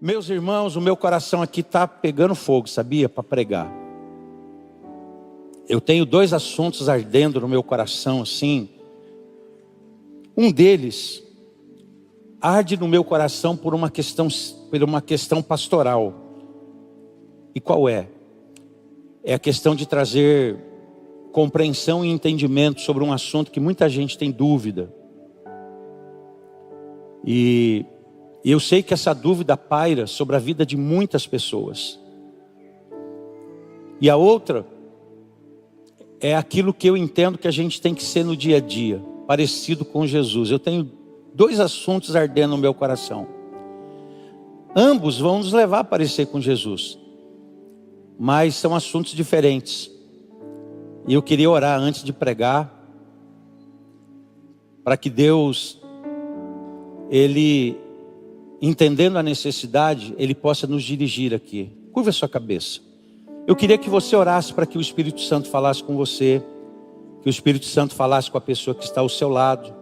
Meus irmãos, o meu coração aqui está pegando fogo, sabia? Para pregar. Eu tenho 2 assuntos ardendo no meu coração, assim. Um deles arde no meu coração por uma questão pastoral. E qual é? É a questão de trazer compreensão e entendimento sobre um assunto que muita gente tem dúvida. E eu sei que essa dúvida paira sobre a vida de muitas pessoas. E a outra é aquilo que eu entendo que a gente tem que ser no dia a dia, parecido com Jesus. Eu tenho 2 assuntos ardendo no meu coração. Ambos vão nos levar a parecer com Jesus, mas são assuntos diferentes. E eu queria orar antes de pregar, para que Deus, Ele, entendendo a necessidade, Ele possa nos dirigir aqui. Curva a sua cabeça. Eu queria que você orasse para que o Espírito Santo falasse com você, que o Espírito Santo falasse com a pessoa que está ao seu lado.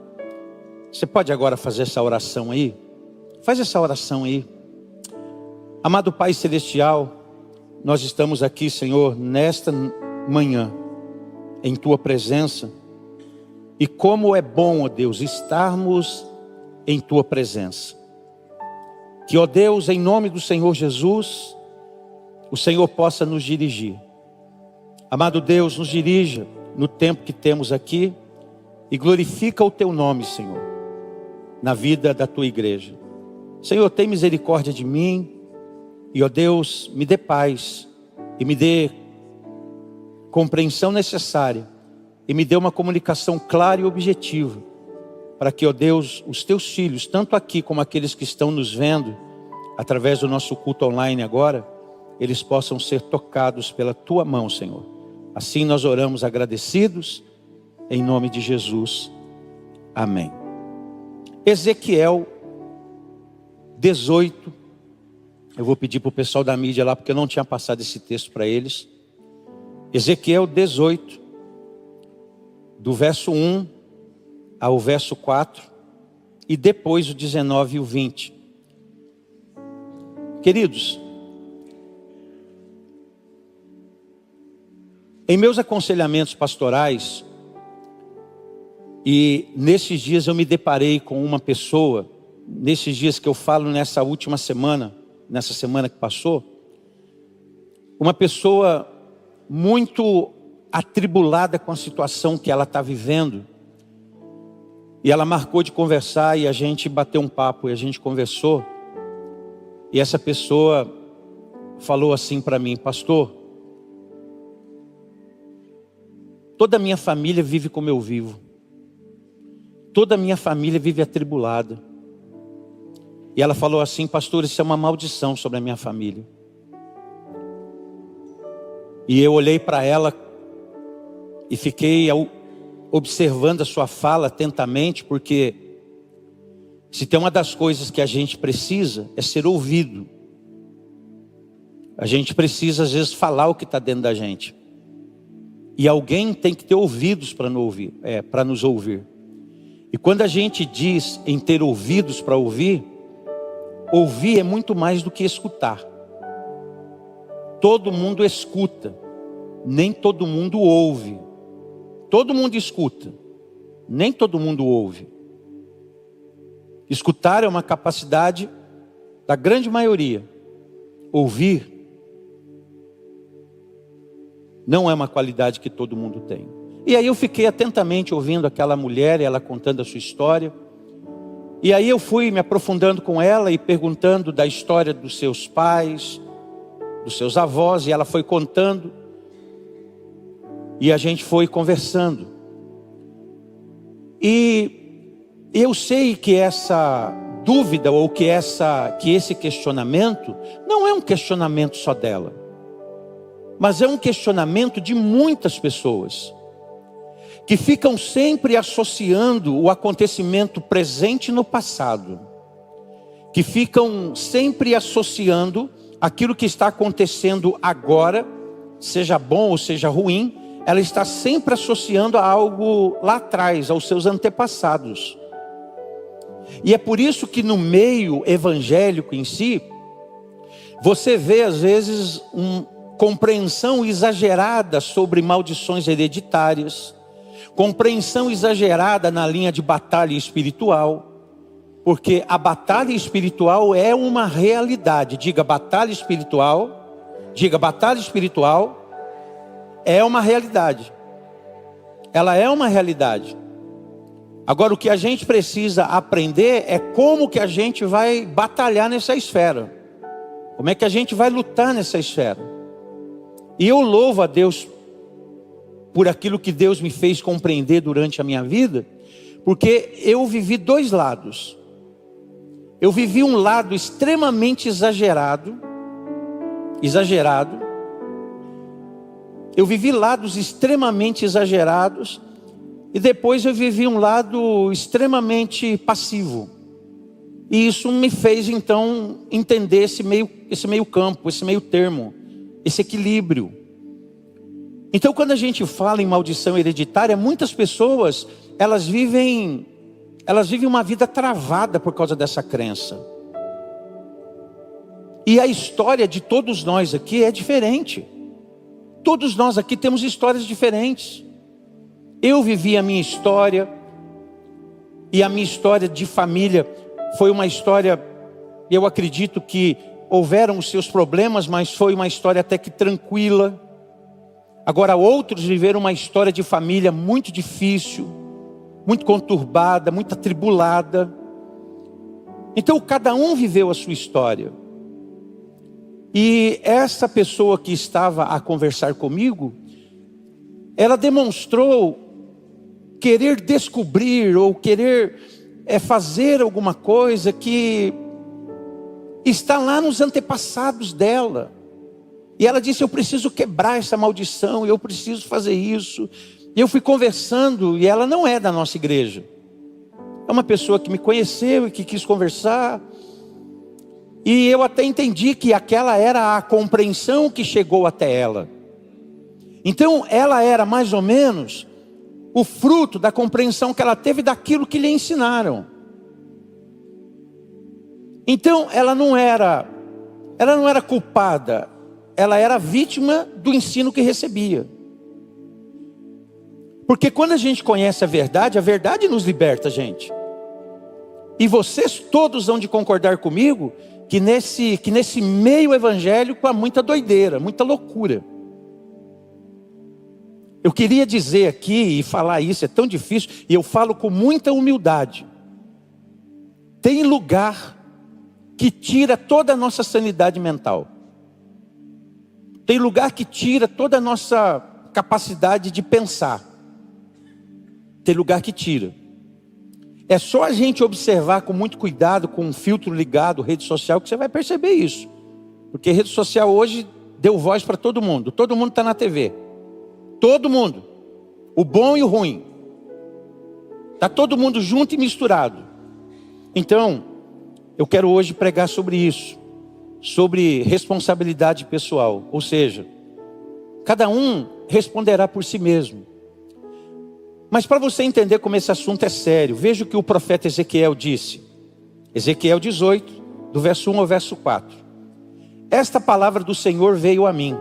Você pode agora fazer essa oração aí? Faz essa oração aí. Amado Pai Celestial, nós estamos aqui, Senhor, nesta manhã, em Tua presença. E como é bom, ó Deus, estarmos em Tua presença. Que, ó Deus, em nome do Senhor Jesus, o Senhor possa nos dirigir. Amado Deus, nos dirija no tempo que temos aqui e glorifica o Teu nome, Senhor, na vida da Tua igreja. Senhor, tem misericórdia de mim e, ó Deus, me dê paz e me dê compreensão necessária e me dê uma comunicação clara e objetiva para que, ó Deus, os Teus filhos, tanto aqui como aqueles que estão nos vendo através do nosso culto online agora, eles possam ser tocados pela Tua mão, Senhor. Assim nós oramos agradecidos, em nome de Jesus. Amém. Ezequiel 18. Eu vou pedir para o pessoal da mídia lá, porque eu não tinha passado esse texto para eles. Ezequiel 18, do verso 1 ao verso 4, e depois o 19 e o 20. Queridos, em meus aconselhamentos pastorais, e nesses dias eu me deparei com uma pessoa, nesses dias que eu falo nessa última semana, nessa semana que passou, uma pessoa muito atribulada com a situação que ela está vivendo. E ela marcou de conversar e a gente bateu um papo e a gente conversou. E essa pessoa falou assim para mim: pastor, toda a minha família vive como eu vivo. Toda a minha família vive atribulada. E ela falou assim: pastor, isso é uma maldição sobre a minha família. E eu olhei para ela e fiquei observando a sua fala atentamente, porque se tem uma das coisas que a gente precisa é ser ouvido. A gente precisa às vezes falar o que está dentro da gente. E alguém tem que ter ouvidos para nos ouvir. E quando a gente diz em ter ouvidos para ouvir, ouvir é muito mais do que escutar. Todo mundo escuta, nem todo mundo ouve. Todo mundo escuta, nem todo mundo ouve. Escutar é uma capacidade da grande maioria. Ouvir não é uma qualidade que todo mundo tem. E aí eu fiquei atentamente ouvindo aquela mulher, ela contando a sua história. E aí eu fui me aprofundando com ela e perguntando da história dos seus pais, dos seus avós, e ela foi contando. E a gente foi conversando. E eu sei que essa dúvida ou que esse questionamento não é um questionamento só dela, mas é um questionamento de muitas pessoas que ficam sempre associando o acontecimento presente no passado, que ficam sempre associando aquilo que está acontecendo agora, seja bom ou seja ruim, ela está sempre associando a algo lá atrás, aos seus antepassados. E é por isso que no meio evangélico em si, Você vê às vezes uma compreensão exagerada sobre maldições hereditárias, compreensão exagerada na linha de batalha espiritual, porque a batalha espiritual é uma realidade. Diga batalha espiritual, é uma realidade. Ela é uma realidade. Agora o que a gente precisa aprender é como que a gente vai batalhar nessa esfera. Como é que a gente vai lutar nessa esfera. E eu louvo a Deus por aquilo que Deus me fez compreender durante a minha vida, porque eu vivi dois lados. Eu vivi um lado extremamente exagerado. Eu vivi lados extremamente exagerados. E depois eu vivi um lado extremamente passivo. E isso me fez então entender esse meio campo, esse meio termo, esse equilíbrio. Então quando a gente fala em maldição hereditária, muitas pessoas, elas vivem uma vida travada por causa dessa crença. E a história de todos nós aqui é diferente. Todos nós aqui temos histórias diferentes. Eu vivi a minha história, e a minha história de família foi uma história, eu acredito que houveram os seus problemas, mas foi uma história até que tranquila. Agora outros viveram uma história de família muito difícil, muito conturbada, muito atribulada. Então cada um viveu a sua história. E essa pessoa que estava a conversar comigo, ela demonstrou querer descobrir ou querer fazer alguma coisa que está lá nos antepassados dela. E ela disse: eu preciso quebrar essa maldição, eu preciso fazer isso. E eu fui conversando, e ela não é da nossa igreja. É uma pessoa que me conheceu e que quis conversar. E eu até entendi que aquela era a compreensão que chegou até ela. Então ela era mais ou menos o fruto da compreensão que ela teve daquilo que lhe ensinaram. Então ela não era culpada, ela era vítima do ensino que recebia. Porque quando a gente conhece a verdade nos liberta, gente. E vocês todos vão de concordar comigo que nesse meio evangélico há muita doideira, muita loucura. Eu queria dizer aqui e falar isso, é tão difícil, e eu falo com muita humildade. Tem lugar que tira toda a nossa sanidade mental. Tem lugar que tira toda a nossa capacidade de pensar. Tem lugar que tira. É só a gente observar com muito cuidado, com um filtro ligado, rede social, que você vai perceber isso. Porque rede social hoje deu voz para todo mundo está na TV. Todo mundo, o bom e o ruim. Está todo mundo junto e misturado. Então, eu quero hoje pregar sobre isso. Sobre responsabilidade pessoal. Ou seja, cada um responderá por si mesmo. Mas para você entender como esse assunto é sério, veja o que o profeta Ezequiel disse. Ezequiel 18, do verso 1 ao verso 4. Esta palavra do Senhor veio a mim.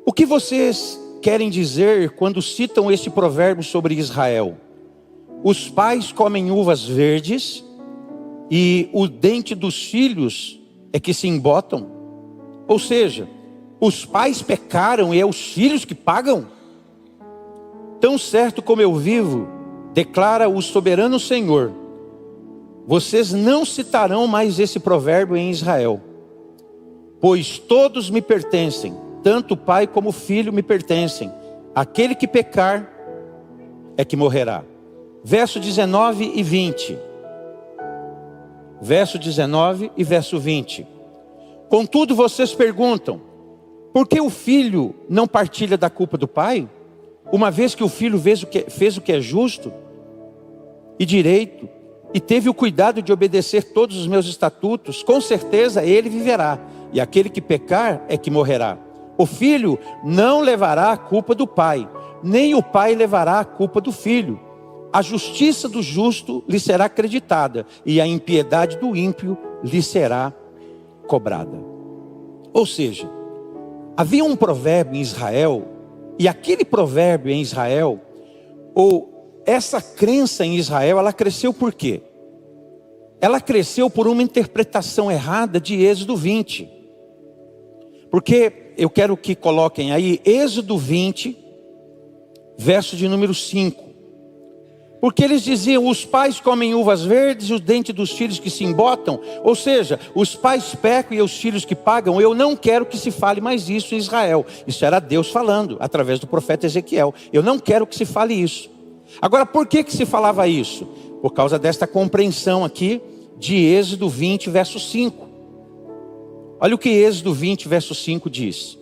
O que vocês querem dizer quando citam este provérbio sobre Israel? Os pais comem uvas verdes e o dente dos filhos é que se embotam? Ou seja, os pais pecaram e é os filhos que pagam? Tão certo como eu vivo, declara o soberano Senhor, vocês não citarão mais esse provérbio em Israel, pois todos me pertencem, tanto o pai como o filho me pertencem. Aquele que pecar é que morrerá. Verso 19 e 20. Verso 19 e verso 20. Contudo vocês perguntam, por que o filho não partilha da culpa do pai? Uma vez que o filho fez o que é justo e direito, e teve o cuidado de obedecer todos os meus estatutos, com certeza ele viverá, e aquele que pecar é que morrerá. O filho não levará a culpa do pai, nem o pai levará a culpa do filho. A justiça do justo lhe será acreditada, e a impiedade do ímpio lhe será cobrada. Ou seja, havia um provérbio em Israel, e aquele provérbio em Israel, ou essa crença em Israel, ela cresceu por quê? Ela cresceu por uma interpretação errada de Êxodo 20. Porque eu quero que coloquem aí Êxodo 20, verso de número 5. Porque eles diziam, os pais comem uvas verdes e os dentes dos filhos que se embotam. Ou seja, os pais pecam e os filhos que pagam. Eu não quero que se fale mais isso em Israel. Isso era Deus falando, através do profeta Ezequiel. Eu não quero que se fale isso. Agora, por que se falava isso? Por causa desta compreensão aqui de Êxodo 20, verso 5. Olha o que Êxodo 20, verso 5 diz.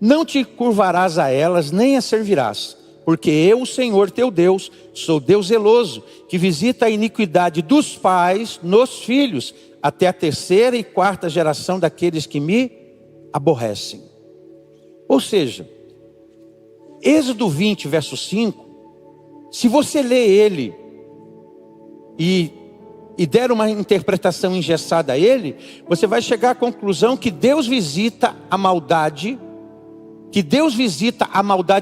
Não te curvarás a elas, nem as servirás. Porque eu, o Senhor teu Deus, sou Deus zeloso, que visita a iniquidade dos pais nos filhos, até a terceira e quarta geração daqueles que me aborrecem. Ou seja, Êxodo 20, verso 5, se você lê ele e der uma interpretação engessada a ele, você vai chegar à conclusão que Deus visita a maldade,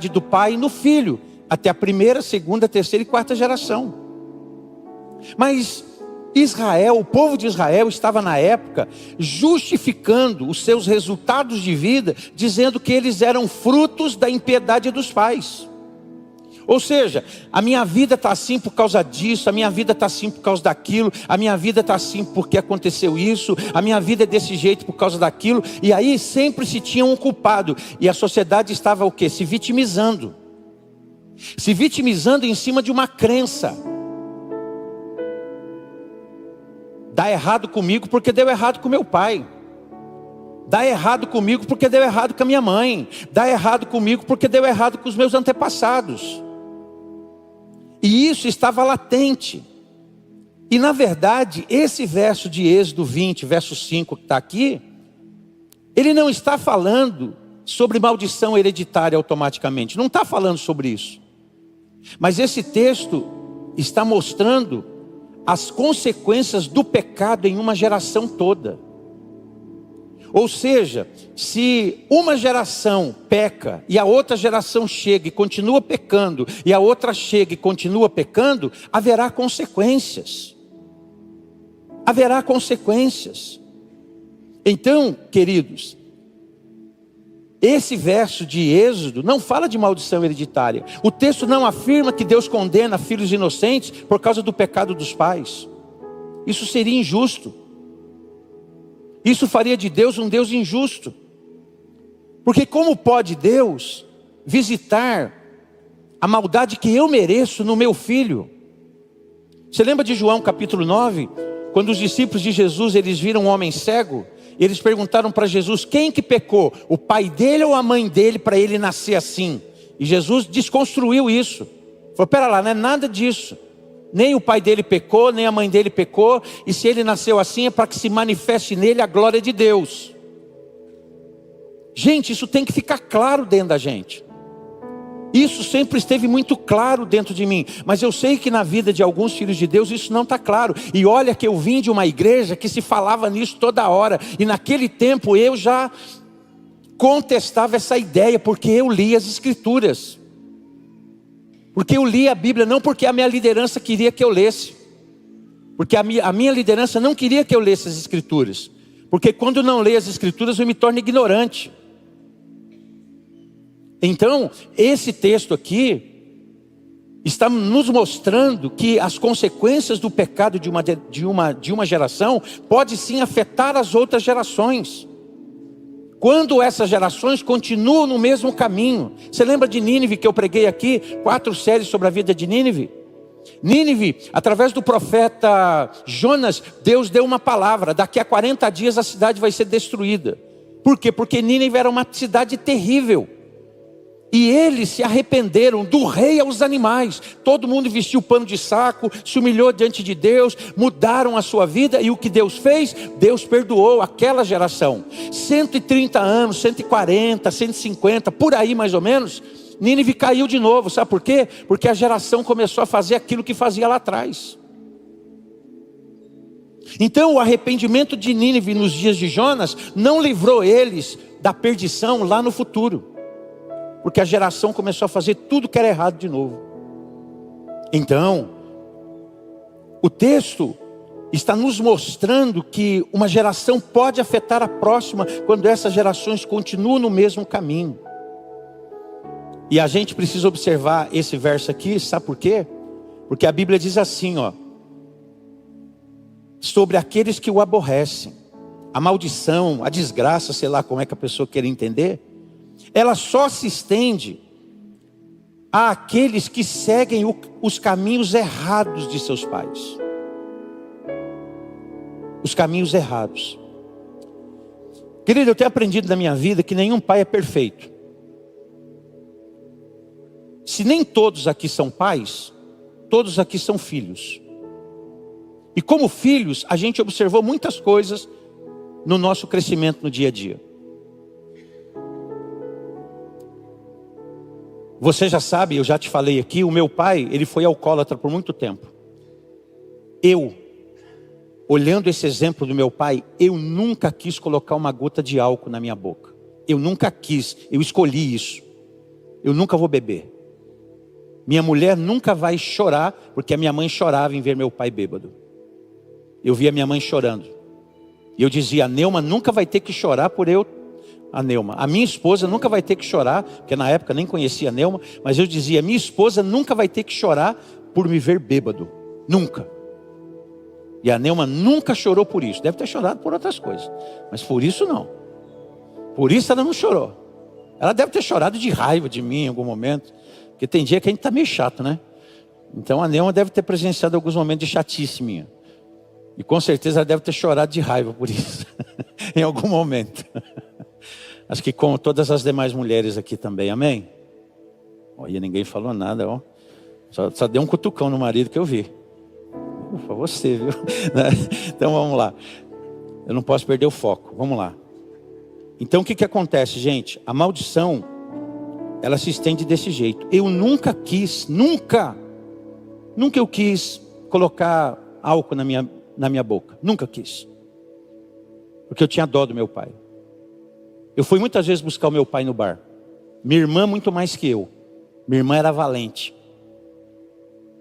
do pai no filho, até a primeira, segunda, terceira e quarta geração. Mas Israel, o povo de Israel estava na época justificando os seus resultados de vida, dizendo que eles eram frutos da impiedade dos pais. Ou seja, a minha vida está assim por causa disso, a minha vida está assim por causa daquilo, a minha vida está assim porque aconteceu isso, a minha vida é desse jeito por causa daquilo. E aí sempre se tinha um culpado. E a sociedade estava o quê? Se vitimizando. Se vitimizando em cima de uma crença. Dá errado comigo porque deu errado com meu pai. Dá errado comigo porque deu errado com a minha mãe. Dá errado comigo porque deu errado com os meus antepassados. E isso estava latente. E na verdade, esse verso de Êxodo 20, verso 5 que está aqui, ele não está falando sobre maldição hereditária automaticamente. Não está falando sobre isso. Mas esse texto está mostrando as consequências do pecado em uma geração toda. Ou seja, se uma geração peca e a outra geração chega e continua pecando, e a outra chega e continua pecando, haverá consequências. Haverá consequências. Então, queridos, esse verso de Êxodo não fala de maldição hereditária. O texto não afirma que Deus condena filhos inocentes por causa do pecado dos pais. Isso seria injusto. Isso faria de Deus um Deus injusto. Porque como pode Deus visitar a maldade que eu mereço no meu filho? Você lembra de João capítulo 9? Quando os discípulos de Jesus, eles viram um homem cego, eles perguntaram para Jesus, quem que pecou? O pai dele ou a mãe dele para ele nascer assim? E Jesus desconstruiu isso. Falou, pera lá, não é nada disso. Nem o pai dele pecou, nem a mãe dele pecou. E se ele nasceu assim é para que se manifeste nele a glória de Deus. Gente, isso tem que ficar claro dentro da gente. Isso sempre esteve muito claro dentro de mim. Mas eu sei que na vida de alguns filhos de Deus isso não está claro. E olha que eu vim de uma igreja que se falava nisso toda hora. E naquele tempo eu já contestava essa ideia, porque eu li as escrituras. Porque eu li a Bíblia, não porque a minha liderança queria que eu lesse. Porque a minha liderança não queria que eu lesse as escrituras. Porque quando eu não leio as escrituras eu me torno ignorante. Então, esse texto aqui está nos mostrando que as consequências do pecado de uma geração pode sim afetar as outras gerações. Quando essas gerações continuam no mesmo caminho. Você lembra de Nínive que eu preguei aqui? 4 séries sobre a vida de Nínive. Nínive, através do profeta Jonas, Deus deu uma palavra. Daqui a 40 dias a cidade vai ser destruída. Por quê? Porque Nínive era uma cidade terrível. E eles se arrependeram do rei aos animais. Todo mundo vestiu pano de saco, se humilhou diante de Deus, mudaram a sua vida. E o que Deus fez? Deus perdoou aquela geração. 130 anos, 140, 150, por aí mais ou menos, Nínive caiu de novo. Sabe por quê? Porque a geração começou a fazer aquilo que fazia lá atrás. Então o arrependimento de Nínive nos dias de Jonas não livrou eles da perdição lá no futuro, porque a geração começou a fazer tudo que era errado de novo. Então, o texto está nos mostrando que uma geração pode afetar a próxima quando essas gerações continuam no mesmo caminho. E a gente precisa observar esse verso aqui, sabe por quê? Porque a Bíblia diz assim, ó, sobre aqueles que o aborrecem, a maldição, a desgraça, sei lá como é que a pessoa quer entender, ela só se estende àqueles que seguem os caminhos errados de seus pais. Os caminhos errados. Querido, eu tenho aprendido na minha vida que nenhum pai é perfeito. Se nem todos aqui são pais, todos aqui são filhos. E como filhos, a gente observou muitas coisas no nosso crescimento no dia a dia. Você já sabe, eu já te falei aqui, o meu pai, ele foi alcoólatra por muito tempo. Eu, olhando esse exemplo do meu pai, eu nunca quis colocar uma gota de álcool na minha boca. Eu nunca quis, eu escolhi isso. Eu nunca vou beber. Minha mulher nunca vai chorar, porque a minha mãe chorava em ver meu pai bêbado. Eu via minha mãe chorando. E eu dizia, a Neuma nunca vai ter que chorar por eu. A Neuma, a minha esposa nunca vai ter que chorar, porque na época nem conhecia a Neuma, mas eu dizia, minha esposa nunca vai ter que chorar por me ver bêbado. Nunca. E a Neuma nunca chorou por isso. Deve ter chorado por outras coisas, mas por isso não. Por isso ela não chorou. Ela deve ter chorado de raiva de mim em algum momento, porque tem dia que a gente está meio chato, né? Então a Neuma deve ter presenciado alguns momentos de chatice minha. E com certeza ela deve ter chorado de raiva por isso. Em algum momento. Acho que como todas as demais mulheres aqui também, amém? Olha, ninguém falou nada, ó. Só deu um cutucão no marido que eu vi. Foi você, viu? Então vamos lá. Eu não posso perder o foco, vamos lá. Então o que acontece, gente? A maldição, ela se estende desse jeito. Eu nunca eu quis colocar álcool na minha boca. Nunca quis. Porque eu tinha dó do meu pai. Eu fui muitas vezes buscar o meu pai no bar. Minha irmã muito mais que eu. Minha irmã era valente.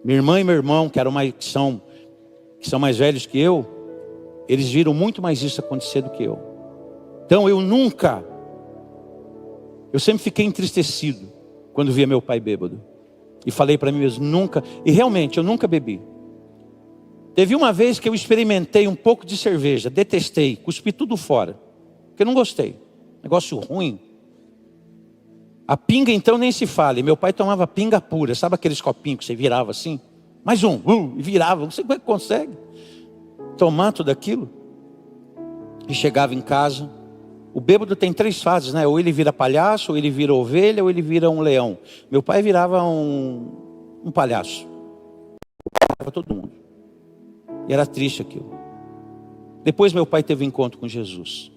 Minha irmã e meu irmão, que são mais velhos que eu, eles viram muito mais isso acontecer do que eu. Então eu sempre fiquei entristecido quando via meu pai bêbado. E falei para mim mesmo, nunca, e realmente eu nunca bebi. Teve uma vez que eu experimentei um pouco de cerveja, detestei, cuspi tudo fora, porque eu não gostei. Negócio ruim. A pinga então nem se fala. E meu pai tomava pinga pura. Sabe aqueles copinhos que você virava assim? Mais um, e virava. Não sei como é que consegue tomar tudo aquilo. E chegava em casa. O bêbado tem 3 fases, né? Ou ele vira palhaço, ou ele vira ovelha, ou ele vira um leão. Meu pai virava um palhaço. Virava todo mundo. E era triste aquilo. Depois meu pai teve um encontro com Jesus.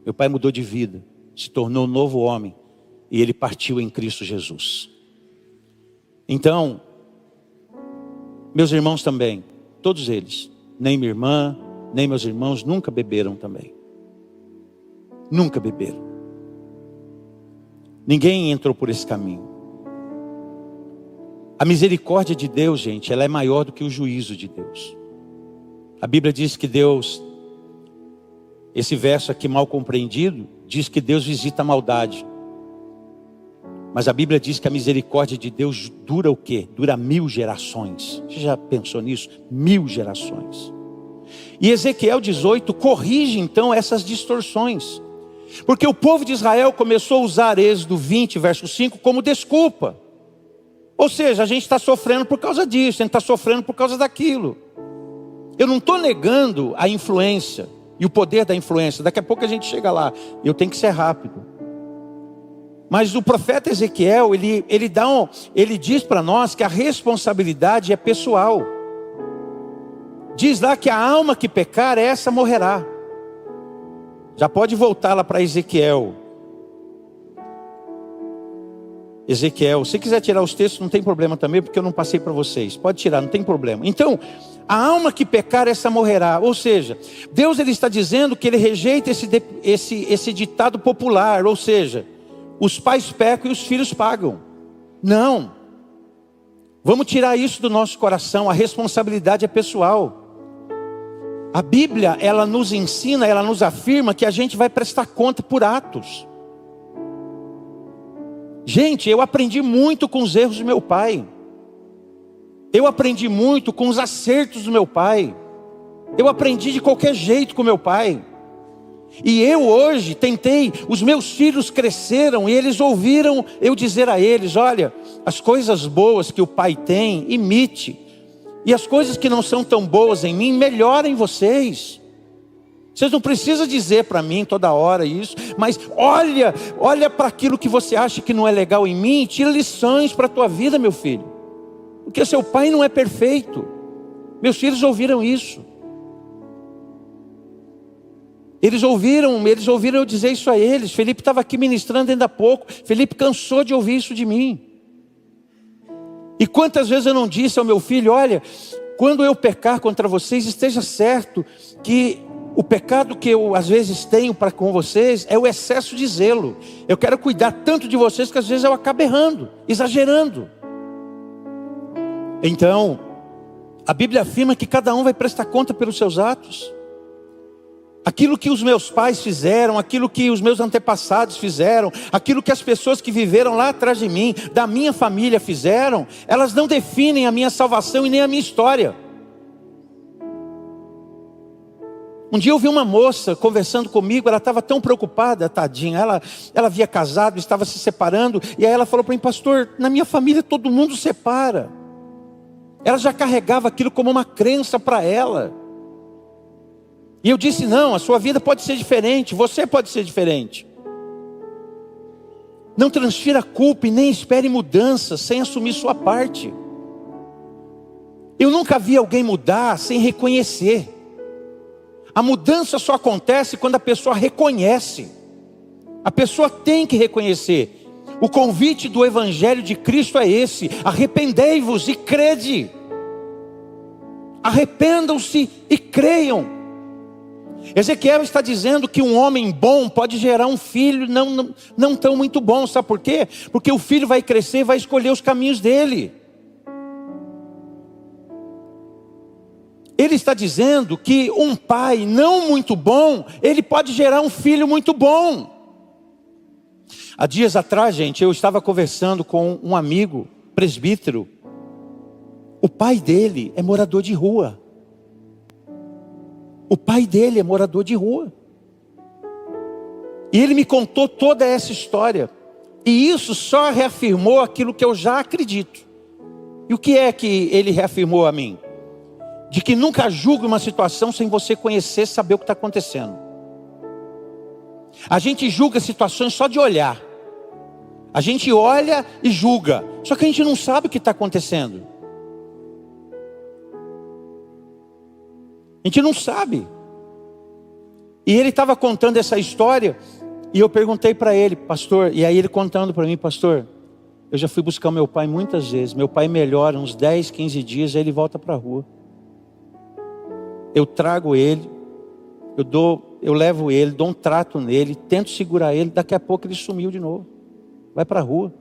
Meu pai mudou de vida, se tornou um novo homem, e ele partiu em Cristo Jesus. Então, meus irmãos também, todos eles, nem minha irmã, nem meus irmãos, nunca beberam também. Nunca beberam. Ninguém entrou por esse caminho. A misericórdia de Deus, gente, ela é maior do que o juízo de Deus. A Bíblia diz que Deus... Esse verso aqui mal compreendido, diz que Deus visita a maldade. Mas a Bíblia diz que a misericórdia de Deus dura o quê? Dura 1000 gerações. Você já pensou nisso? 1000 gerações. E Ezequiel 18 corrige então essas distorções. Porque o povo de Israel começou a usar Êxodo 20, verso 5, como desculpa. Ou seja, a gente está sofrendo por causa disso, a gente está sofrendo por causa daquilo. Eu não estou negando a influência e o poder da influência. Daqui a pouco a gente chega lá. Eu tenho que ser rápido. Mas o profeta Ezequiel, ele diz para nós que a responsabilidade é pessoal. Diz lá que a alma que pecar, essa morrerá. Já pode voltar lá para Ezequiel. Ezequiel. Se quiser tirar os textos, não tem problema também, porque eu não passei para vocês. Pode tirar, não tem problema. Então, a alma que pecar, essa morrerá. Ou seja, Deus ele está dizendo que ele rejeita esse ditado popular. Ou seja, os pais pecam e os filhos pagam. Não. Vamos tirar isso do nosso coração. A responsabilidade é pessoal. A Bíblia, ela nos ensina, ela nos afirma que a gente vai prestar conta por atos. Gente, eu aprendi muito com os erros do meu pai. Eu aprendi muito com os acertos do meu pai. Eu aprendi de qualquer jeito com meu pai. E eu hoje tentei, os meus filhos cresceram e eles ouviram eu dizer a eles: olha, as coisas boas que o pai tem, imite. E as coisas que não são tão boas em mim, melhorem vocês. Vocês não precisam dizer para mim toda hora isso, mas olha para aquilo que você acha que não é legal em mim, e tira lições para a tua vida, meu filho. Porque seu pai não é perfeito. Meus filhos ouviram isso. Eles ouviram eu dizer isso a eles. Felipe estava aqui ministrando ainda há pouco. Felipe cansou de ouvir isso de mim. E quantas vezes eu não disse ao meu filho: olha, quando eu pecar contra vocês, esteja certo que o pecado que eu às vezes tenho para com vocês é o excesso de zelo. Eu quero cuidar tanto de vocês que às vezes eu acabo errando, exagerando. Então, a Bíblia afirma que cada um vai prestar conta pelos seus atos. Aquilo que os meus pais fizeram, aquilo que os meus antepassados fizeram, aquilo que as pessoas que viveram lá atrás de mim, da minha família fizeram, elas não definem a minha salvação e nem a minha história. Um dia eu vi uma moça conversando comigo, ela estava tão preocupada, tadinha, ela havia casado, estava se separando, e aí ela falou para mim: pastor, na minha família todo mundo separa. Ela já carregava aquilo como uma crença para ela. E eu disse: não, a sua vida pode ser diferente, você pode ser diferente. Não transfira culpa e nem espere mudança sem assumir sua parte. Eu nunca vi alguém mudar sem reconhecer. A mudança só acontece quando a pessoa reconhece. A pessoa tem que reconhecer. O convite do Evangelho de Cristo é esse: arrependei-vos e crede. Arrependam-se e creiam. Ezequiel está dizendo que um homem bom pode gerar um filho não tão muito bom. Sabe por quê? Porque o filho vai crescer e vai escolher os caminhos dele. Ele está dizendo que um pai não muito bom, ele pode gerar um filho muito bom. Há dias atrás, gente, eu estava conversando com um amigo presbítero. O pai dele é morador de rua. O pai dele é morador de rua. E ele me contou toda essa história. E isso só reafirmou aquilo que eu já acredito. E o que é que ele reafirmou a mim? De que nunca julgue uma situação sem você conhecer, saber o que está acontecendo. A gente julga situações só de olhar. A gente olha e julga. Só que a gente não sabe o que está acontecendo. A gente não sabe. E ele estava contando essa história. E eu perguntei para ele: pastor, e aí ele contando para mim: pastor, eu já fui buscar meu pai muitas vezes. Meu pai melhora uns 10, 15 dias, aí ele volta para a rua. Eu trago ele, eu levo ele, dou um trato nele, tento segurar ele, daqui a pouco ele sumiu de novo. Vai para a rua.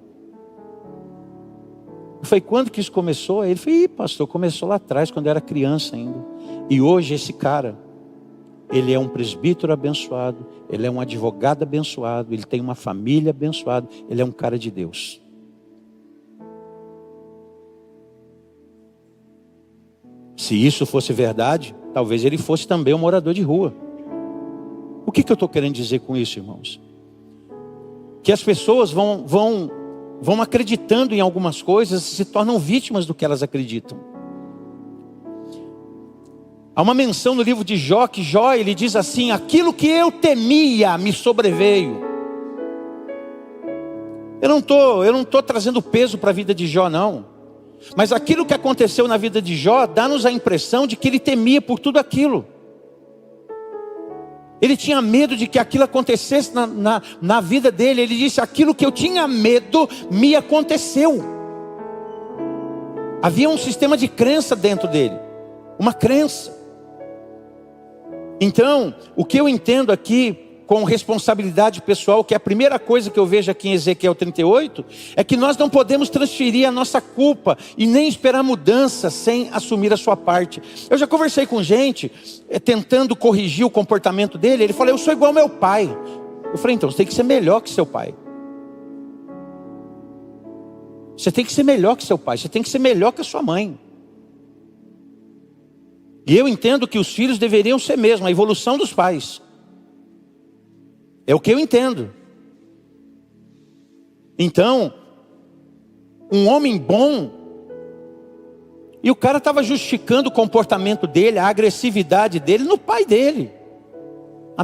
Eu falei: quando que isso começou? Ele falou: pastor, começou lá atrás, quando eu era criança ainda. E hoje esse cara, ele é um presbítero abençoado, ele é um advogado abençoado, ele tem uma família abençoada, ele é um cara de Deus. Se isso fosse verdade, talvez ele fosse também um morador de rua. O que eu estou querendo dizer com isso, irmãos? Que as pessoas vão acreditando em algumas coisas e se tornam vítimas do que elas acreditam. Há uma menção no livro de Jó, que Jó, ele diz assim: aquilo que eu temia me sobreveio. Eu não estou trazendo peso para a vida de Jó, não. Mas aquilo que aconteceu na vida de Jó dá-nos a impressão de que ele temia por tudo aquilo. Ele tinha medo de que aquilo acontecesse na vida dele. Ele disse: aquilo que eu tinha medo me aconteceu. Havia um sistema de crença dentro dele, uma crença. Então, o que eu entendo aqui com responsabilidade pessoal, que é a primeira coisa que eu vejo aqui em Ezequiel 38, é que nós não podemos transferir a nossa culpa e nem esperar mudança sem assumir a sua parte. Eu já conversei com gente tentando corrigir o comportamento dele. Ele falou: eu sou igual ao meu pai. Eu falei: então você tem que ser melhor que seu pai. Você tem que ser melhor que seu pai. Você tem que ser melhor que a sua mãe. E eu entendo que os filhos deveriam ser mesmo a evolução dos pais. É o que eu entendo. Então, um homem bom, e o cara estava justificando o comportamento dele, a agressividade dele no pai dele.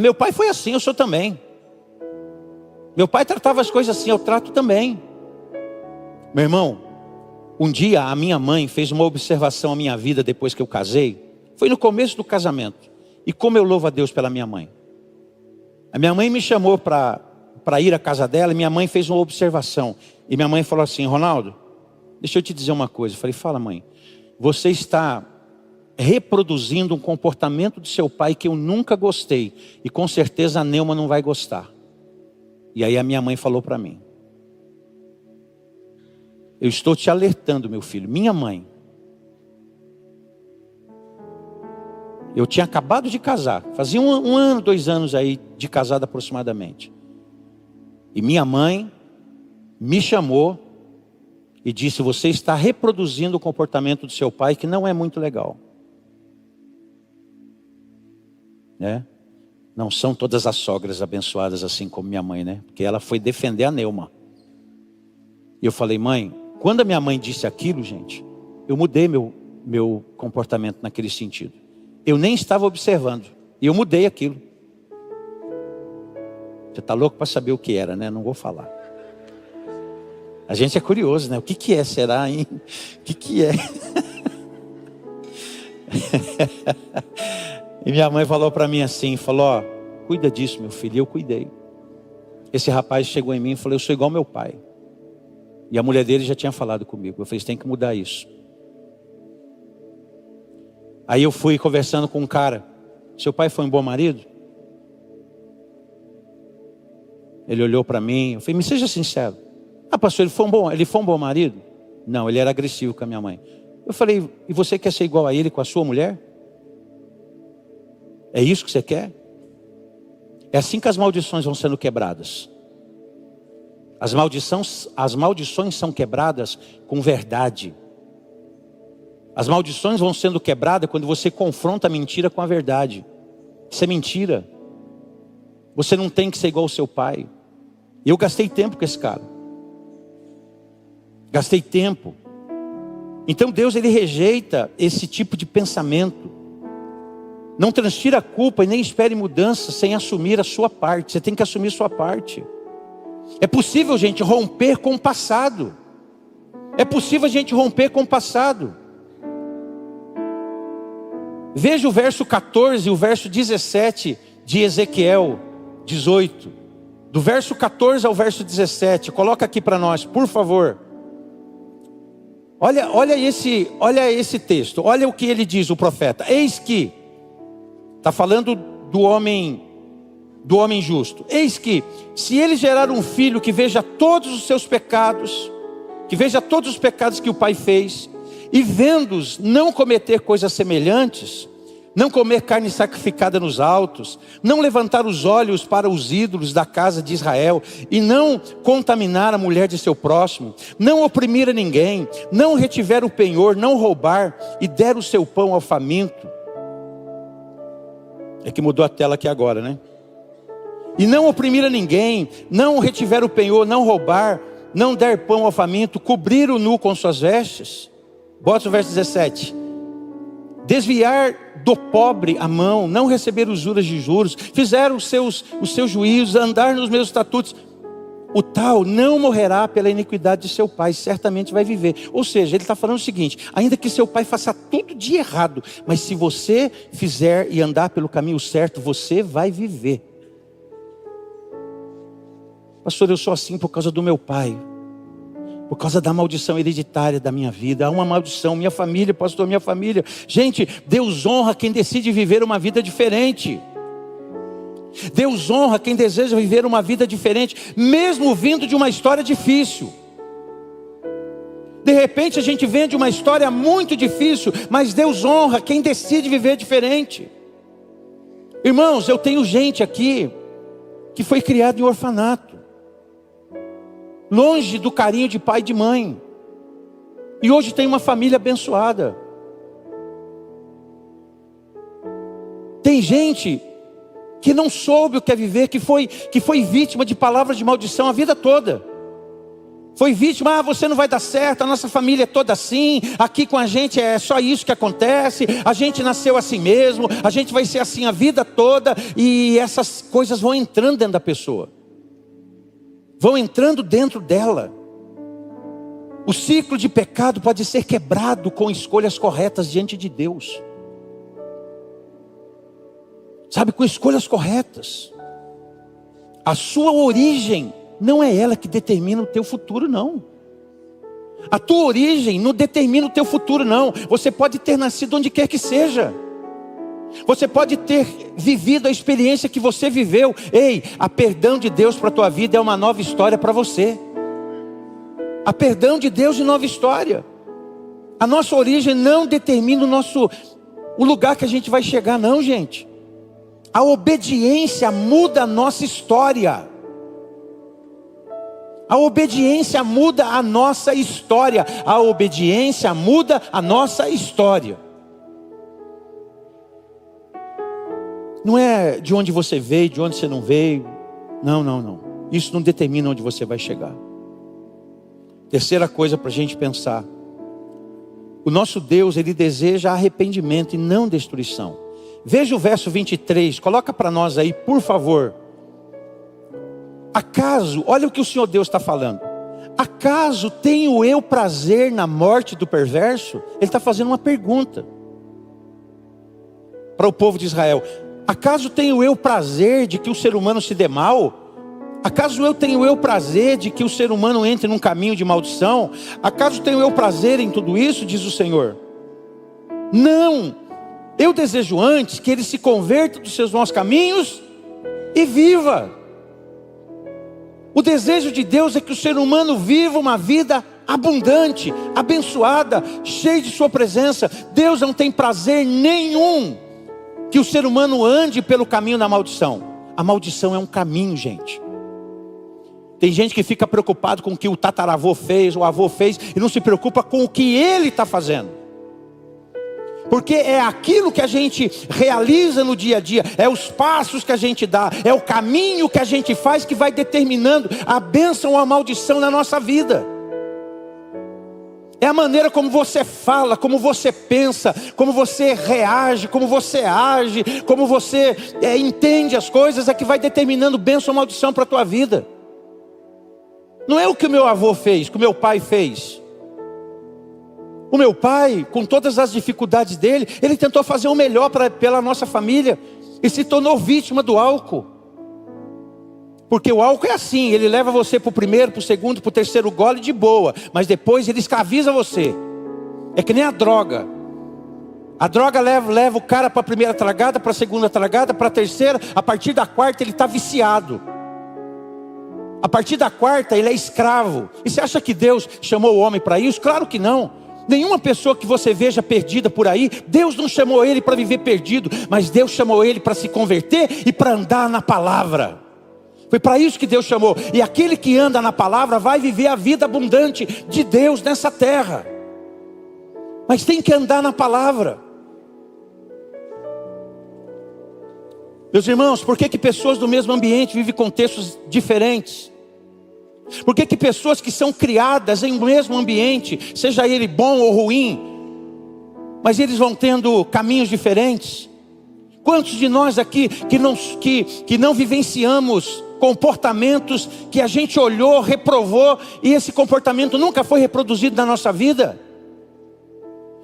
Meu pai foi assim, eu sou também. Meu pai tratava as coisas assim, eu trato também. Meu irmão, um dia a minha mãe fez uma observação à minha vida depois que eu casei. Foi no começo do casamento. E como eu louvo a Deus pela minha mãe. A minha mãe me chamou para ir à casa dela, e minha mãe fez uma observação. E minha mãe falou assim: Ronaldo, deixa eu te dizer uma coisa. Eu falei: fala, mãe. Você está reproduzindo um comportamento do seu pai que eu nunca gostei. E com certeza a Neuma não vai gostar. E aí a minha mãe falou para mim: eu estou te alertando, meu filho. Minha mãe. Eu tinha acabado de casar. Fazia um ano, 2 anos aí de casado aproximadamente. E minha mãe me chamou e disse: você está reproduzindo o comportamento do seu pai que não é muito legal. Né? Não são todas as sogras abençoadas assim como minha mãe, né? Porque ela foi defender a Neuma. E eu falei: mãe, quando a minha mãe disse aquilo, gente, eu mudei meu comportamento naquele sentido. Eu nem estava observando. E eu mudei aquilo. Você está louco para saber o que era, né? Não vou falar. A gente é curioso, né? O que é, será, hein? O que é? E minha mãe falou para mim assim, falou: ó, cuida disso, meu filho. E eu cuidei. Esse rapaz chegou em mim e falou: eu sou igual ao meu pai. E a mulher dele já tinha falado comigo. Eu falei: você tem que mudar isso. Aí eu fui conversando com um cara: seu pai foi um bom marido? Ele olhou para mim, eu falei: me seja sincero. Pastor, ele foi um bom marido? Não, ele era agressivo com a minha mãe. Eu falei: e você quer ser igual a ele com a sua mulher? É isso que você quer? É assim que as maldições vão sendo quebradas. As maldições são quebradas com verdade. As maldições vão sendo quebradas quando você confronta a mentira com a verdade. Isso é mentira. Você não tem que ser igual ao seu pai. Eu gastei tempo com esse cara. Gastei tempo. Então Deus, ele rejeita esse tipo de pensamento. Não transfira a culpa e nem espere mudança sem assumir a sua parte. Você tem que assumir a sua parte. É possível, gente, romper com o passado. É possível a gente romper com o passado. Veja o verso 14 e o verso 17 de Ezequiel 18. Do verso 14 ao verso 17. Coloca aqui para nós, por favor. Olha esse texto. Olha o que ele diz, o profeta. Eis que, está falando do homem justo. Eis que, se ele gerar um filho que veja todos os seus pecados, que veja todos os pecados que o pai fez, e vendo-os não cometer coisas semelhantes, não comer carne sacrificada nos altos, não levantar os olhos para os ídolos da casa de Israel, e não contaminar a mulher de seu próximo, não oprimir a ninguém, não retiver o penhor, não roubar, e der o seu pão ao faminto. É que mudou a tela aqui agora, né? E não oprimir a ninguém, não retiver o penhor, não roubar, não der pão ao faminto, cobrir o nu com suas vestes. Bota o verso 17. Desviar do pobre a mão, não receber usuras de juros, fizer os seus juízos, andar nos meus estatutos. o tal não morrerá pela iniquidade de seu pai, certamente vai viver. Ou seja, ele está falando o seguinte: ainda que seu pai faça tudo de errado, mas se você fizer e andar pelo caminho certo, você vai viver. Pastor, eu sou assim por causa do meu pai, por causa da maldição hereditária da minha vida. Há uma maldição, minha família, pastor, minha família. Gente, Deus honra quem decide viver uma vida diferente. Deus honra quem deseja viver uma vida diferente, mesmo vindo de uma história difícil. De repente a gente vem de uma história muito difícil, mas Deus honra quem decide viver diferente. Irmãos, eu tenho gente aqui que foi criada em orfanato, longe do carinho de pai e de mãe, e hoje tem uma família abençoada. Tem gente que não soube o que é viver, que foi vítima de palavras de maldição a vida toda. Foi vítima: você não vai dar certo, a nossa família é toda assim, aqui com a gente é só isso que acontece, a gente nasceu assim mesmo, a gente vai ser assim a vida toda. E essas coisas vão entrando dentro da pessoa, vão entrando dentro dela. O ciclo de pecado pode ser quebrado com escolhas corretas diante de Deus. Sabe, com escolhas corretas. A sua origem não é ela que determina o teu futuro, não. A tua origem não determina o teu futuro, não. Você pode ter nascido onde quer que seja. Você pode ter vivido a experiência que você viveu. Ei, a perdão de Deus para a tua vida é uma nova história para você. A perdão de Deus é nova história. A nossa origem não determina o lugar que a gente vai chegar, não, gente. A obediência muda a nossa história. A obediência muda a nossa história. A obediência muda a nossa história. Não é de onde você veio, de onde você não veio. Não, não, não. Isso não determina onde você vai chegar. Terceira coisa para a gente pensar. O nosso Deus, Ele deseja arrependimento e não destruição. Veja o verso 23, coloca para nós aí, por favor. Acaso, olha o que o Senhor Deus está falando. Acaso tenho eu prazer na morte do perverso? Ele está fazendo uma pergunta para o povo de Israel. Acaso tenho eu prazer de que o ser humano se dê mal? Acaso eu tenho eu prazer de que o ser humano entre num caminho de maldição? Acaso tenho eu prazer em tudo isso, diz o Senhor? Não! Eu desejo antes que ele se converta dos seus maus caminhos e viva. O desejo de Deus é que o ser humano viva uma vida abundante, abençoada, cheia de sua presença. Deus não tem prazer nenhum que o ser humano ande pelo caminho da maldição. A maldição é um caminho, gente. Tem gente que fica preocupado com o que o tataravô fez, o avô fez, e não se preocupa com o que ele está fazendo. Porque é aquilo que a gente realiza no dia a dia, é os passos que a gente dá, é o caminho que a gente faz que vai determinando a bênção ou a maldição na nossa vida. É a maneira como você fala, como você pensa, como você reage, como você age, como você entende as coisas, é que vai determinando bênção ou maldição para a tua vida. Não é o que o meu avô fez, o que o meu pai fez. O meu pai, com todas as dificuldades dele, ele tentou fazer o melhor pela nossa família e se tornou vítima do álcool. Porque o álcool é assim, ele leva você para o primeiro, para o segundo, para o terceiro gole de boa, mas depois ele escraviza você. É que nem a droga. A droga leva o cara para a primeira tragada, para a segunda tragada, para a terceira, a partir da quarta ele está viciado. A partir da quarta ele é escravo. E você acha que Deus chamou o homem para isso? Claro que não. Nenhuma pessoa que você veja perdida por aí, Deus não chamou ele para viver perdido, mas Deus chamou ele para se converter e para andar na palavra. Foi para isso que Deus chamou. E aquele que anda na palavra vai viver a vida abundante de Deus nessa terra. Mas tem que andar na palavra. Meus irmãos, por que pessoas do mesmo ambiente vivem contextos diferentes? Por que pessoas que são criadas em um mesmo ambiente, seja ele bom ou ruim, mas eles vão tendo caminhos diferentes? Quantos de nós aqui que não vivenciamos comportamentos que a gente olhou, reprovou, e esse comportamento nunca foi reproduzido na nossa vida?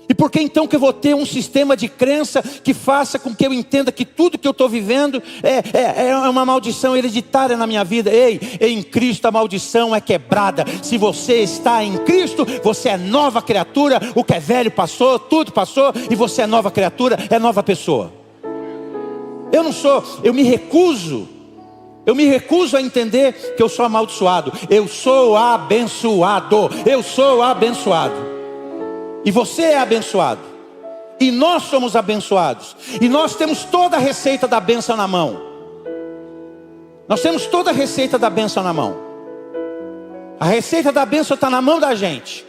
E por que então que eu vou ter um sistema de crença que faça com que eu entenda que tudo que eu estou vivendo é uma maldição hereditária na minha vida? Ei, em Cristo a maldição é quebrada. Se você está em Cristo, você é nova criatura. O que é velho passou, tudo passou, e você é nova criatura, é nova pessoa. Eu me recuso a entender que eu sou amaldiçoado. Eu sou abençoado. Eu sou abençoado. E você é abençoado. E nós somos abençoados. E nós temos toda a receita da bênção na mão. Nós temos toda a receita da bênção na mão. A receita da bênção está na mão da gente,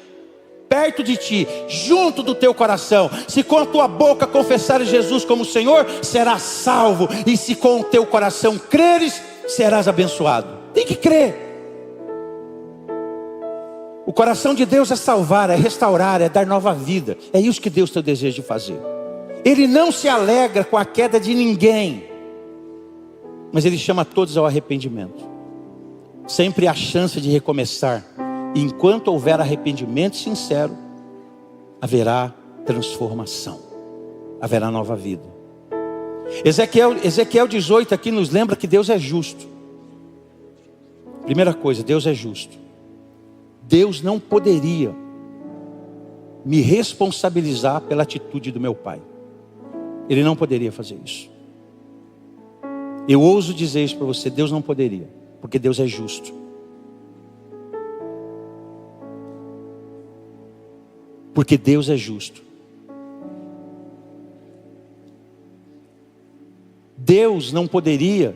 perto de ti, junto do teu coração. Se com a tua boca confessares Jesus como Senhor, serás salvo. E se com o teu coração creres, serás abençoado. Tem que crer. O coração de Deus é salvar, é restaurar, é dar nova vida. É isso que Deus tem o desejo de fazer. Ele não se alegra com a queda de ninguém, mas Ele chama todos ao arrependimento. Sempre há chance de recomeçar. E enquanto houver arrependimento sincero, haverá transformação, haverá nova vida. Ezequiel 18 aqui nos lembra que Deus é justo. Primeira coisa, Deus é justo. Deus não poderia me responsabilizar pela atitude do meu pai. Ele não poderia fazer isso. Eu ouso dizer isso para você, Deus não poderia, porque Deus é justo. Porque Deus é justo. Deus não poderia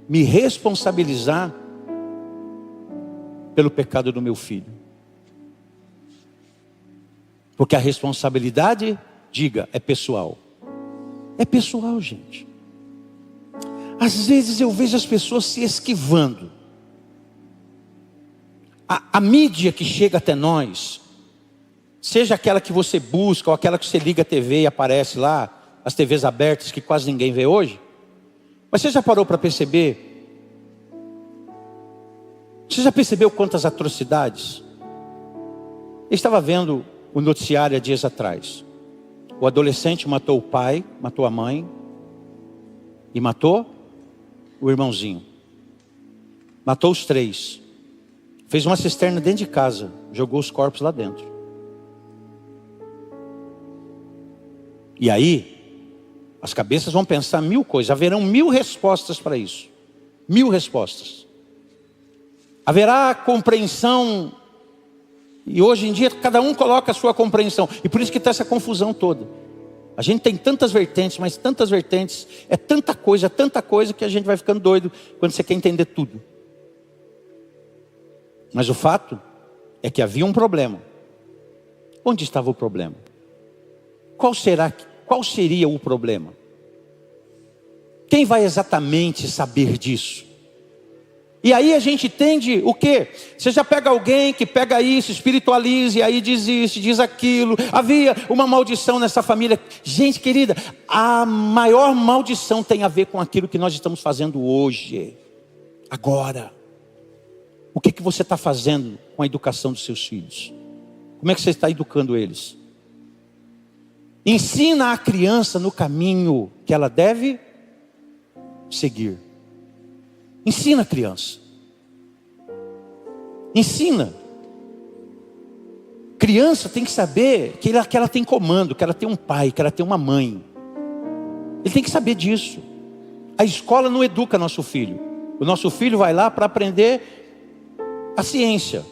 me responsabilizar pelo pecado do meu filho. Porque a responsabilidade, diga, é pessoal. É pessoal, gente. Às vezes eu vejo as pessoas se esquivando. A mídia que chega até nós, seja aquela que você busca, ou aquela que você liga a TV e aparece lá, as TVs abertas que quase ninguém vê hoje. Mas você já parou para perceber? Você já percebeu quantas atrocidades? Eu estava vendo o noticiário há dias atrás. O adolescente matou o pai, matou a mãe e matou o irmãozinho. Matou os três. Fez uma cisterna dentro de casa, jogou os corpos lá dentro. E aí, as cabeças vão pensar 1000 coisas. Haverão 1000 respostas para isso. 1000 respostas. Haverá compreensão. E hoje em dia cada um coloca a sua compreensão. E por isso que está essa confusão toda. A gente tem tantas vertentes, mas tantas vertentes. É tanta coisa que a gente vai ficando doido quando você quer entender tudo. Mas o fato é que havia um problema. Onde estava o problema? Qual seria o problema? Quem vai exatamente saber disso? E aí a gente entende o quê? Você já pega alguém que pega isso, espiritualiza, e aí diz isso, diz aquilo. Havia uma maldição nessa família. Gente querida, a maior maldição tem a ver com aquilo que nós estamos fazendo hoje. Agora. O que você está fazendo com a educação dos seus filhos? Como é que você está educando eles? Ensina a criança no caminho que ela deve seguir. Ensina a criança. Ensina. Criança tem que saber que ela tem comando, que ela tem um pai, que ela tem uma mãe. Ele tem que saber disso. A escola não educa nosso filho. O nosso filho vai lá para aprender a ciência.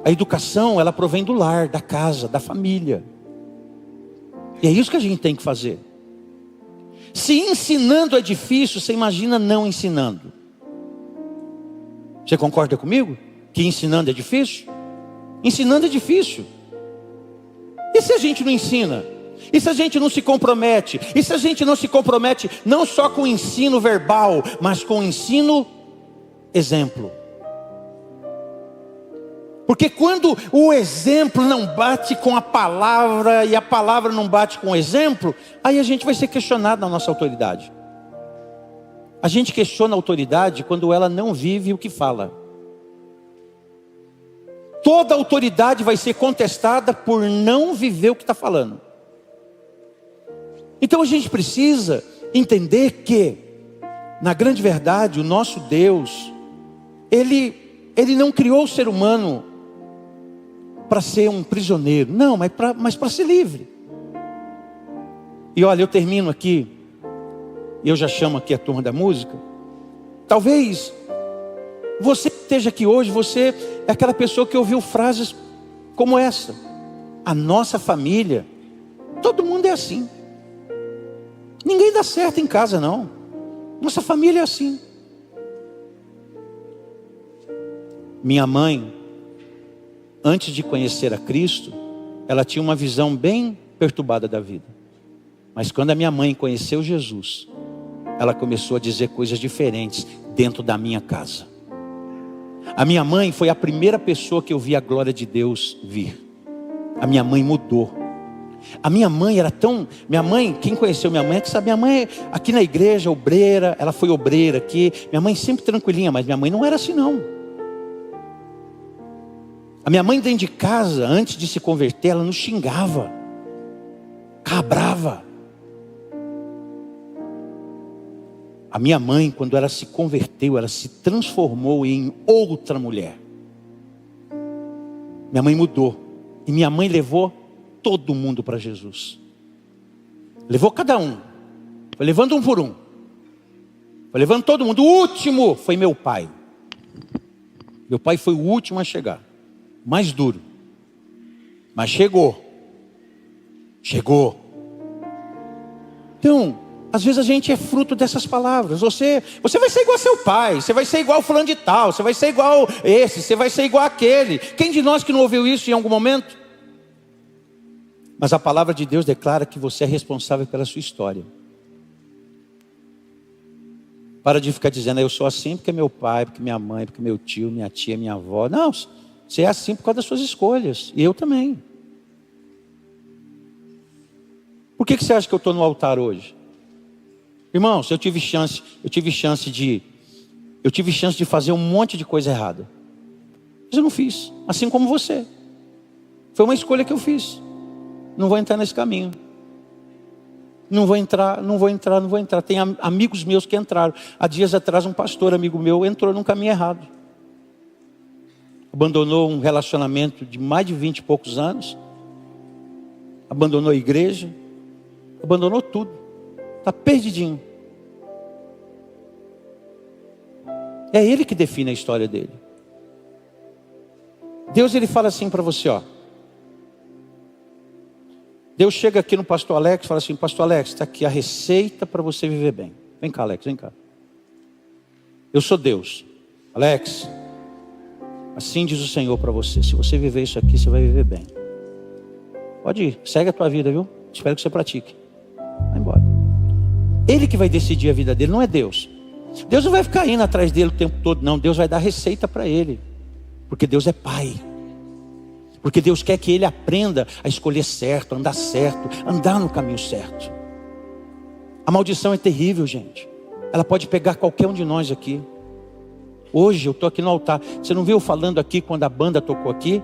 A educação, ela provém do lar, da casa, da família. E é isso que a gente tem que fazer. Se ensinando é difícil, você imagina não ensinando. Você concorda comigo? Que ensinando é difícil? Ensinando é difícil. E se a gente não ensina? E se a gente não se compromete? E se a gente não se compromete não só com o ensino verbal, mas com o ensino exemplo? Porque quando o exemplo não bate com a palavra e a palavra não bate com o exemplo, aí a gente vai ser questionado na nossa autoridade. A gente questiona a autoridade quando ela não vive o que fala. Toda autoridade vai ser contestada por não viver o que está falando. Então a gente precisa entender que, na grande verdade, o nosso Deus, Ele não criou o ser humano para ser um prisioneiro. Não, mas para ser livre. E olha, eu termino aqui. Eu já chamo aqui a turma da música. Talvez você esteja aqui hoje, você é aquela pessoa que ouviu frases como essa. A nossa família, todo mundo é assim. Ninguém dá certo em casa, não. Nossa família é assim. Minha mãe, antes de conhecer a Cristo, ela tinha uma visão bem perturbada da vida. Mas quando a minha mãe conheceu Jesus, ela começou a dizer coisas diferentes dentro da minha casa. A minha mãe foi a primeira pessoa que eu vi a glória de Deus vir. A minha mãe mudou. A minha mãe era tão... Minha mãe, quem conheceu minha mãe, é que sabe, minha mãe aqui na igreja, obreira, ela foi obreira aqui. Minha mãe sempre tranquilinha, mas minha mãe não era assim não. A minha mãe dentro de casa, antes de se converter, ela nos xingava. Ficava brava. A minha mãe, quando ela se converteu, ela se transformou em outra mulher. Minha mãe mudou. E minha mãe levou todo mundo para Jesus. Levou cada um. Foi levando um por um. Foi levando todo mundo. O último foi meu pai. Meu pai foi o último a chegar. Mais duro. Mas chegou. Chegou. Então, às vezes a gente é fruto dessas palavras. Você vai ser igual ao seu pai. Você vai ser igual ao fulano de tal. Você vai ser igual esse. Você vai ser igual àquele. Quem de nós que não ouviu isso em algum momento? Mas a palavra de Deus declara que você é responsável pela sua história. Para de ficar dizendo, eu sou assim porque meu pai, porque minha mãe, porque meu tio, minha tia, minha avó. Não, você é assim por causa das suas escolhas. E eu também. Por que você acha que eu estou no altar hoje? Irmãos, eu tive chance de fazer um monte de coisa errada. Mas eu não fiz. Assim como você. Foi uma escolha que eu fiz. Não vou entrar nesse caminho. Não vou entrar. Tem amigos meus que entraram. Há dias atrás um pastor amigo meu entrou num caminho errado. Abandonou um relacionamento de mais de 20 e poucos anos. Abandonou a igreja. Abandonou tudo. Está perdidinho. É ele que define a história dele. Deus, ele fala assim para você, ó. Deus chega aqui no pastor Alex e fala assim, pastor Alex, está aqui a receita para você viver bem. Vem cá, Alex, vem cá. Eu sou Deus. Alex, assim diz o Senhor para você. Se você viver isso aqui, você vai viver bem. Pode ir, segue a tua vida, viu? Espero que você pratique. Vai embora. Ele que vai decidir a vida dele, não é Deus. Deus não vai ficar indo atrás dele o tempo todo, não. Deus vai dar receita para ele. Porque Deus é Pai. Porque Deus quer que ele aprenda a escolher certo, andar no caminho certo. A maldição é terrível, gente. Ela pode pegar qualquer um de nós aqui. Hoje eu estou aqui no altar. Você não viu eu falando aqui quando a banda tocou aqui?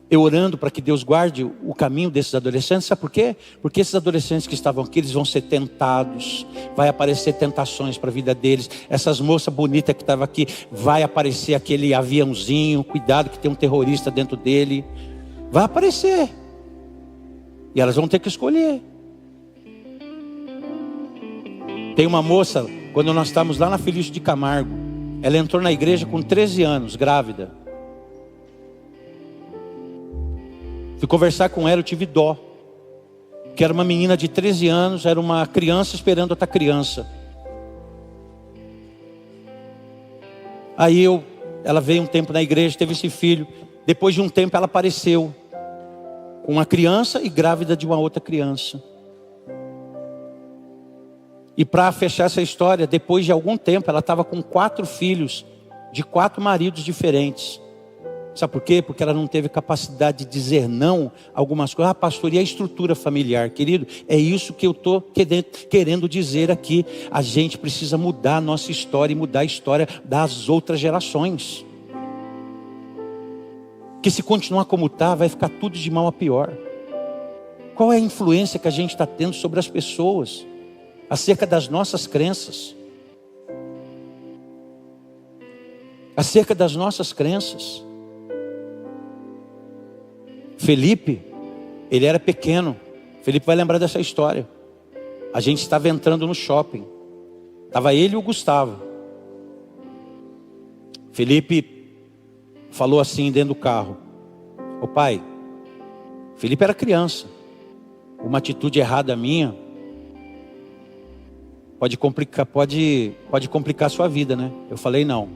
Eu orando para que Deus guarde o caminho desses adolescentes. Sabe por quê? Porque esses adolescentes que estavam aqui, eles vão ser tentados. Vai aparecer tentações para a vida deles. Essas moças bonitas que estavam aqui, vai aparecer aquele aviãozinho. Cuidado que tem um terrorista dentro dele. Vai aparecer. E elas vão ter que escolher. Tem uma moça, quando nós estávamos lá na Felício de Camargo, ela entrou na igreja com 13 anos, grávida. Fui conversar com ela, eu tive dó. Que era uma menina de 13 anos, era uma criança esperando outra criança. Aí ela veio um tempo na igreja, teve esse filho. Depois de um tempo ela apareceu com uma criança e grávida de uma outra criança. E para fechar essa história, depois de algum tempo, ela estava com 4 filhos de 4 maridos diferentes. Sabe por quê? Porque ela não teve capacidade de dizer não a algumas coisas. Ah, pastor, e a estrutura familiar? Querido, é isso que eu estou querendo dizer aqui. A gente precisa mudar a nossa história e mudar a história das outras gerações. Que se continuar como está, vai ficar tudo de mal a pior. Qual é a influência que a gente está tendo sobre as pessoas? Acerca das nossas crenças. Acerca das nossas crenças. Felipe, ele era pequeno. Felipe vai lembrar dessa história. A gente estava entrando no shopping. Estava ele e o Gustavo. Felipe falou assim dentro do carro: ô pai, Felipe era criança. Uma atitude errada minha pode complicar a sua vida, né? Eu falei: não.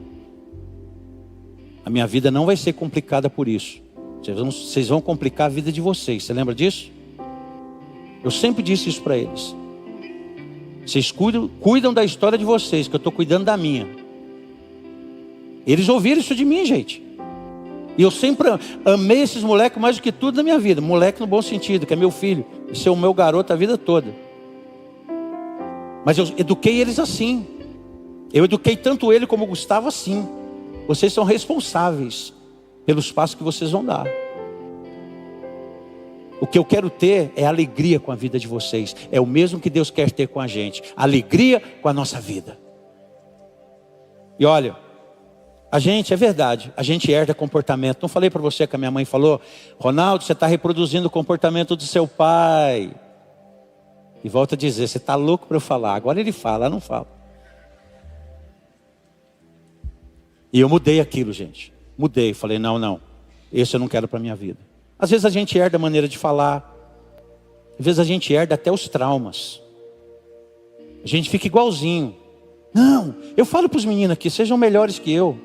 A minha vida não vai ser complicada por isso. Vocês vão complicar a vida de vocês. Você lembra disso? Eu sempre disse isso para eles. Vocês cuidam da história de vocês, que eu estou cuidando da minha. Eles ouviram isso de mim, gente. E eu sempre amei esses moleques mais do que tudo na minha vida. Moleque no bom sentido, que é meu filho. Esse é o meu garoto a vida toda. Mas eu eduquei eles assim. Eu eduquei tanto ele como o Gustavo assim. Vocês são responsáveis pelos passos que vocês vão dar. O que eu quero ter é alegria com a vida de vocês. É o mesmo que Deus quer ter com a gente. Alegria com a nossa vida. E olha, a gente, é verdade, a gente herda comportamento. Não falei para você que a minha mãe falou: Ronaldo, você está reproduzindo o comportamento do seu pai. E volta a dizer: você está louco para eu falar. Agora ele fala, eu não falo. E eu mudei aquilo, gente. Mudei, falei: não, esse eu não quero para a minha vida. Às vezes a gente herda a maneira de falar. Às vezes a gente herda até os traumas. A gente fica igualzinho. Não, eu falo para os meninos aqui: sejam melhores que eu.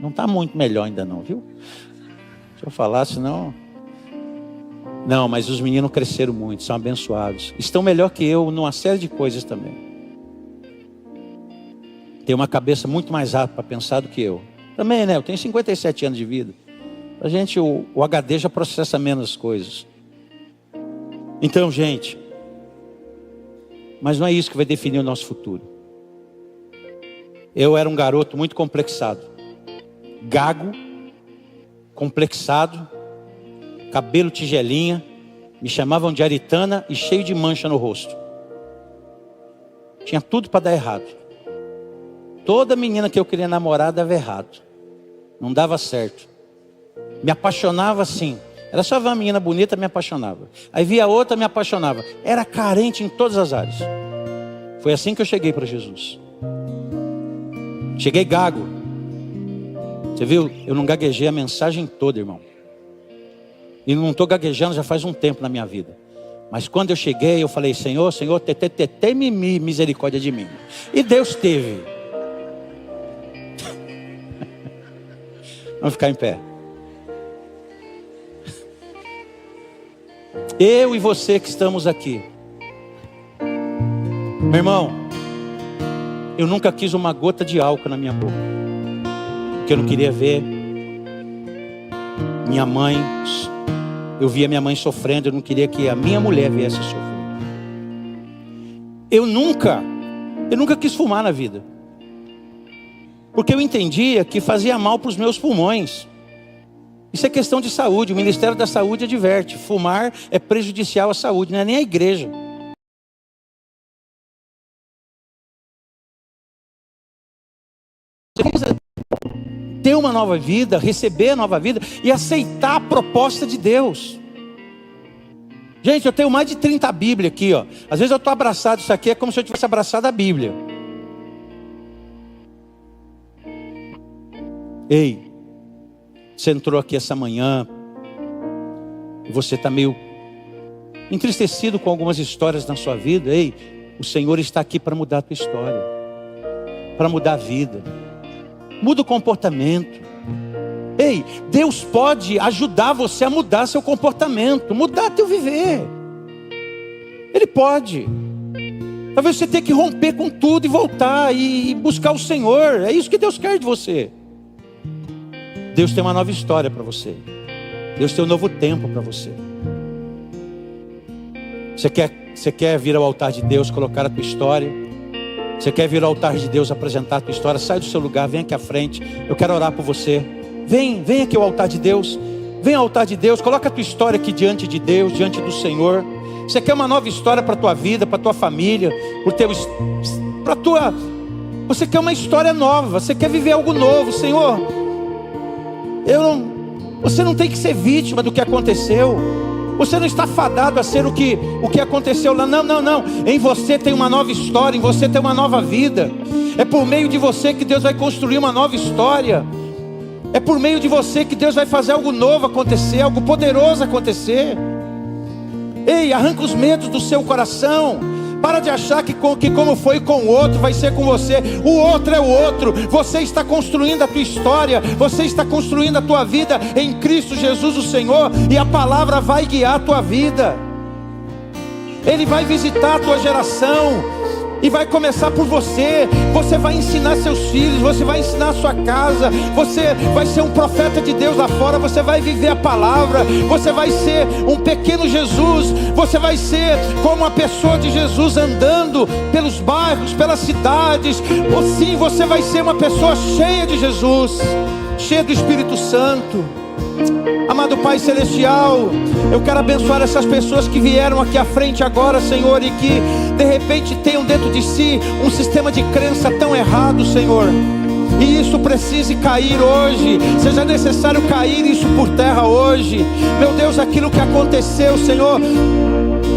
Não está muito melhor ainda não, viu? Se eu falar, senão... Não, mas os meninos cresceram muito, são abençoados. Estão melhor que eu numa série de coisas também. Tem uma cabeça muito mais rápida para pensar do que eu. Também, né? Eu tenho 57 anos de vida. A gente, o HD já processa menos coisas. Então, gente, mas não é isso que vai definir o nosso futuro. Eu era um garoto muito complexado. Gago, complexado, cabelo tigelinha, me chamavam de Aritana e cheio de mancha no rosto. Tinha tudo para dar errado. Toda menina que eu queria namorar dava errado. Não dava certo. Me apaixonava assim. Era só ver uma menina bonita, me apaixonava. Aí via outra, me apaixonava. Era carente em todas as áreas. Foi assim que eu cheguei para Jesus. Cheguei gago. Você viu? Eu não gaguejei a mensagem toda, irmão. E não estou gaguejando já faz um tempo na minha vida. Mas quando eu cheguei, eu falei: Senhor, tem misericórdia de mim. E Deus teve. Vamos ficar em pé. Eu e você que estamos aqui. Meu irmão, eu nunca quis uma gota de álcool na minha boca. Porque eu não queria ver minha mãe. Eu via minha mãe sofrendo, eu não queria que a minha mulher viesse a sofrer. Eu nunca quis fumar na vida. Porque eu entendia que fazia mal para os meus pulmões. Isso é questão de saúde. O Ministério da Saúde adverte: fumar é prejudicial à saúde, não é nem a igreja. Você precisa ter uma nova vida, receber a nova vida e aceitar a proposta de Deus. Gente, eu tenho mais de 30 Bíblias aqui, ó. Às vezes eu estou abraçado, isso aqui é como se eu tivesse abraçado a Bíblia. Ei, você entrou aqui essa manhã e você está meio entristecido com algumas histórias na sua vida. Ei, o Senhor está aqui para mudar a tua história, para mudar a vida. Muda o comportamento. Ei, Deus pode ajudar você a mudar seu comportamento, mudar teu viver. Ele pode. Talvez você tenha que romper com tudo e voltar e buscar o Senhor. É isso que Deus quer de você. Deus tem uma nova história para você. Deus tem um novo tempo para você. Você quer vir ao altar de Deus, colocar a tua história? Você quer vir ao altar de Deus, apresentar a tua história? Sai do seu lugar, vem aqui à frente. Eu quero orar por você. Vem aqui ao altar de Deus. Vem ao altar de Deus, coloca a tua história aqui diante de Deus, diante do Senhor. Você quer uma nova história para a tua vida, para a tua família, você quer uma história nova, você quer viver algo novo. Senhor, você não tem que ser vítima do que aconteceu. Você não está fadado a ser o que aconteceu lá. Não. Em você tem uma nova história, em você tem uma nova vida. É por meio de você que Deus vai construir uma nova história. É por meio de você que Deus vai fazer algo novo acontecer, algo poderoso acontecer. Ei, arranca os medos do seu coração. Para de achar que como foi com o outro, vai ser com você. O outro é o outro. Você está construindo a tua história. Você está construindo a tua vida em Cristo Jesus o Senhor. E a palavra vai guiar a tua vida. Ele vai visitar a tua geração. E vai começar por você. Você vai ensinar seus filhos. Você vai ensinar a sua casa. Você vai ser um profeta de Deus lá fora. Você vai viver a palavra. Você vai ser um pequeno Jesus. Você vai ser como a pessoa de Jesus, andando pelos bairros, pelas cidades. Ou sim, você vai ser uma pessoa cheia de Jesus, cheia do Espírito Santo. Amado Pai Celestial, eu quero abençoar essas pessoas que vieram aqui à frente agora, Senhor, e que de repente tenham dentro de si um sistema de crença tão errado, Senhor. E isso precise cair hoje. Seja necessário cair isso por terra hoje. Meu Deus, aquilo que aconteceu, Senhor,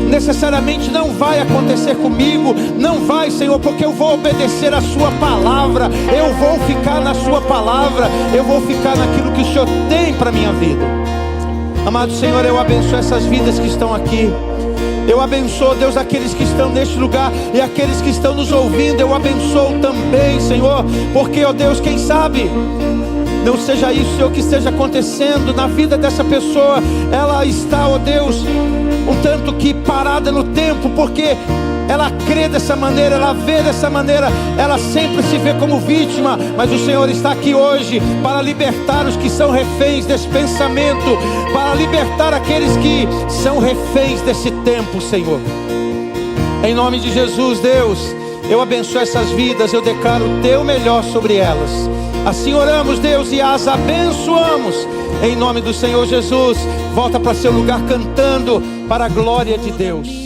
necessariamente não vai acontecer comigo. Não vai, Senhor, porque eu vou obedecer a sua palavra. Eu vou ficar na sua palavra. Eu vou ficar naquilo que o Senhor tem para a minha vida. Amado Senhor, eu abençoo essas vidas que estão aqui. Eu abençoo, Deus, aqueles que estão neste lugar e aqueles que estão nos ouvindo. Eu abençoo também, Senhor, porque, ó Deus, quem sabe não seja isso, Senhor, que esteja acontecendo na vida dessa pessoa. Ela está, ó Deus, um tanto que parada no tempo, porque ela crê dessa maneira, ela vê dessa maneira, ela sempre se vê como vítima. Mas o Senhor está aqui hoje para libertar os que são reféns desse pensamento, para libertar aqueles que são reféns desse tempo, Senhor. Em nome de Jesus, Deus, eu abençoo essas vidas, eu declaro o teu melhor sobre elas. Assim oramos, Deus, e as abençoamos em nome do Senhor Jesus. Volta para seu lugar cantando para a glória de Deus.